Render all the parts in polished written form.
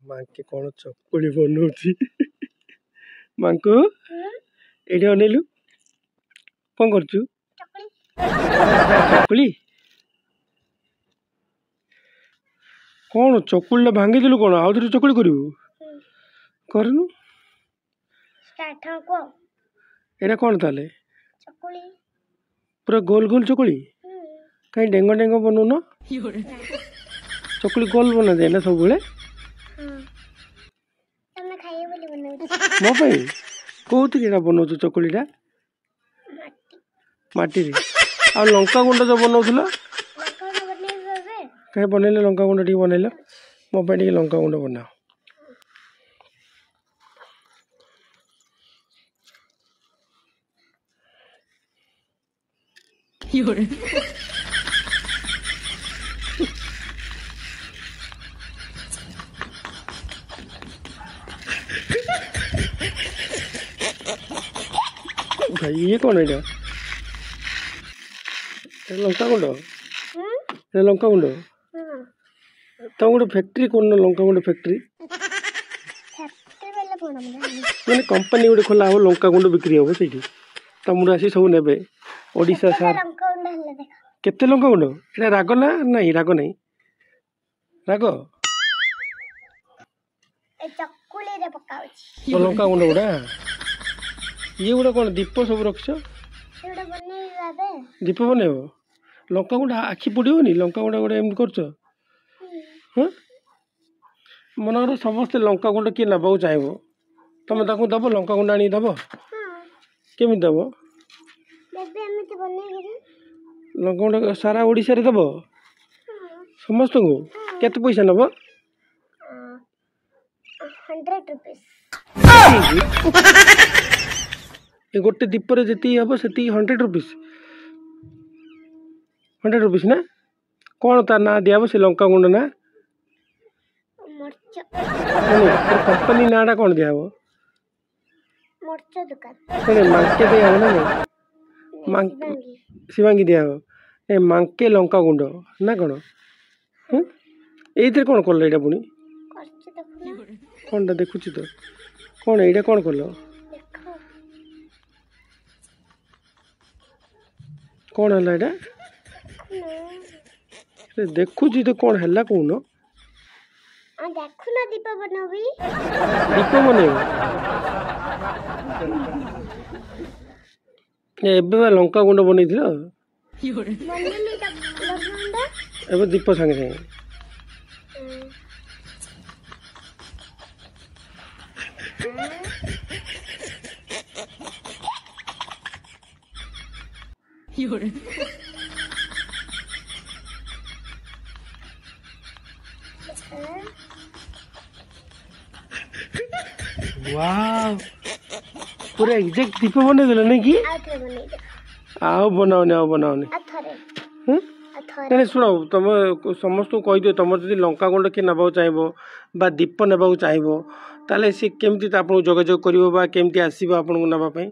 मांके कौन चकुली बनौची मांको एठी अनेलु कौन करचु चकुली कौन चकुली भांगी देलु कौन आउ थोड़ी चकुली करू करनु स्टार्ट को एटा कौन ताले चकुली पूरा गोल गोल चकुली कहीं डेंगो डेंगो बनू न चकुली गोल बना दे ना सब बेले तमे खाइए बोली बनाउ मो भाई कोथि केटा बनौछु चकुलीटा माटी रे आ लंका गुंड जो बनौथुला कहीं बनैले लंका गुंड टी बनैले मो पे टी लंका गुंड बनाओ भाई ये कौन है लंका गुंड लंका गुंड तुम गोटे फैक्ट्री कौन लंका गुंड फैक्ट्री मैंने कंपनी गोटे खोला हम लंका गुंड बिक्री हम से तुम आसी सब ने ओडिशा सार केते लंका गुंड ये राग ना नहीं राग नहीं राग लंका गुंड गुड़ा ये गुड़ा कौन दीप सब रखछ दीप बनैब लंका गुंड आखि पड़ोनी लंका गुंड गोटे एम कर मनकर समस्ते लंका गुंड किए नबा चाहब तुम ताक दब लंका गुंड आनी दब केमी दब लंका गुंड सारा ओडिशा रे दब समस्त को केते पैसा नब 100 रुपीस ये गोटे दीप रे जति हम से 100 रुपीस 100 रुपीस ना कौन तार ना दिया से लंका गुंड ना कंपनी नाटा कौन दिया मांके दिया ना शिवांगी दिया मांके लंका गुंड ना कौन ये कौन कल ये पुणी कौन देखुची तो कौन ये कौन कल कौन है ये देखुची तो कौन है कौन देखु ना दीप बनबी दीप बनेब एबे लंका गुंड बन दीप सागे सागे वाह पूरा एग्जैक्ट दीप बने देला नहीं कि आओ बनाओने नहीं शुण तुम समस्त को कही दियो तुम जब लंका गुंड किए नबा चाहब बा दीप नेबा चाहब ताले सी केमती आपन जोगाजोग करिवो बा केमती आसीबो आपन को नबा पई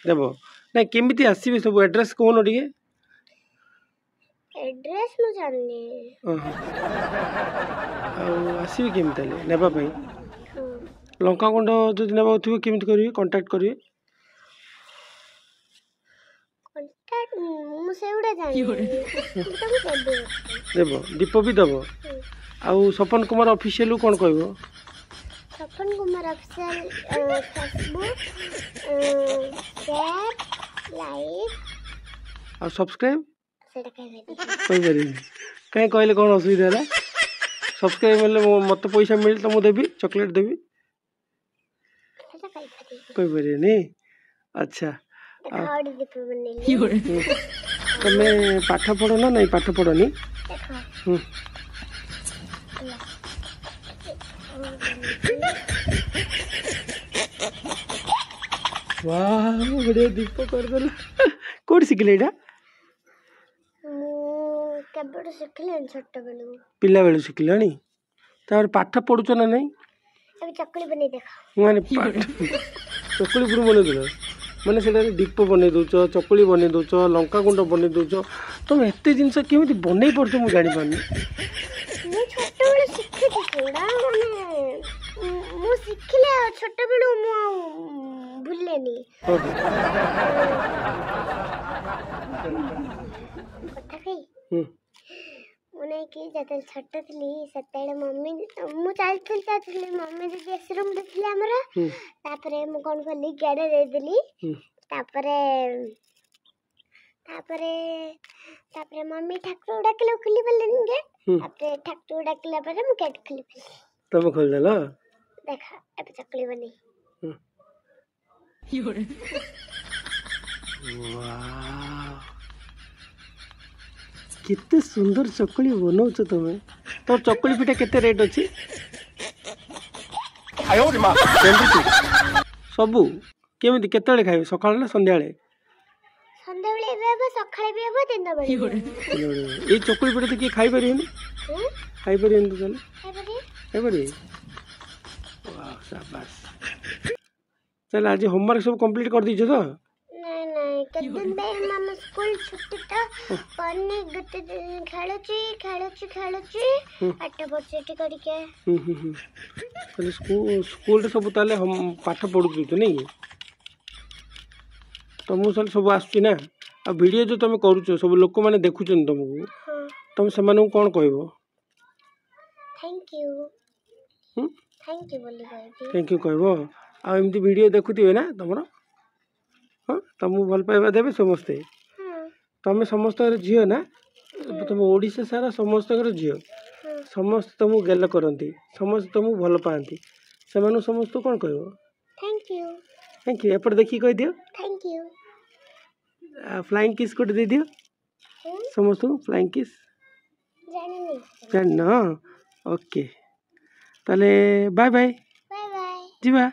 देबो नहीं केमती आसीबे सब एड्रेस कोन टिके एड्रेस न जाननी आसीबे केमती ताले नेबा पई लंका गुंड जो नेबा थी केमती करिवे कांटेक्ट करिवे कांटेक्ट मु सेउडा जानि देबो दीप भी देबो आउ सपन कुमार ऑफिशियल कोन कहबो Sapan Kumar official Facebook share like और सब्सक्राइब सेटा कहबे कोई बरी कहीं कहले कौन असुविधा है सब्सक्राइब मिले मत पैसा मिले तो मुझे देवी चॉकलेट देवी कोई बरी नहीं अच्छा तुम्हें पाठ पढ़ो ना नहीं पाठ पढ़नी वाह बढ़िया दीप कर देला कोड सिखले एटा केबड़ सिखले छोट बेलू पिला बेलू सिखलानी तार पाठ पढुछ ना नहीं अभी चकली बने देखा माने पाठ चकली पुरो बने देला माने सेटा दीप बने दोछ चकली बने दोछ लंका गुंड बने दोछ तुम एते जिंस केमिति बने पड़छ मु जानि पानी मु छोट बेलू सिखे छोट बेलू मु भूलेनी कथा कही मुने कि जते छोट थली सतेले मम्मी मु चलथली मम्मी दीदी एसी रूम देखली हमरा तापरे मु कोन करली गेड़े दे देली तापरे मम्मी ठाकुर डाकले खुली बल्लेन गेट तापरे ठाकुर डाकला परे मु गेट खुली तब खोल देला देखा अब चकली बनी वाह कितने सुंदर चकली बनाउछ तमे तो चकली पिठा केते रेट अछि आयो रे मां सबु केमिति केतेले खाइबे सकाळ ना संध्या बेले एबे सकाळे भी एबे दिन बेले ए चकली पिठा तो की खाइ परियनी खाइ परियनी तो चल खाइ परि वाह शाबाश चल आज होमवर्क सब कंप्लीट कर दीजिए तो नहीं कदिन बे मामा स्कूल छुट्टी तो पन्ने गते खेलुची आठ बजे करके तो स्कूल सब ताले हम पाठ पढु तो नहीं तुम सब आसुची ना आ वीडियो जो तुम करूछ सब लोक माने देखुछन तुमको तुम से माने कोन कहबो थैंक यू बोली कहबी थैंक यू कहबो आ एमती वीडियो देखुथिबे ना तुमरो हाँ तुम भल पाइबा देवे समस्ते तुम समस्त झील ना तुम ओडिशा सारा समस्त झील समस्त तुमको गेल करती समस्त तुमको भल पाती से समस्त कौन कह थैंक यू एपट देखिए कह दियो थैंक यू फ्लाइंग किस कोट दे दियो समस्त फ्लाइंग किस जान ओके ताले बाय बाय बाय बाय जीवा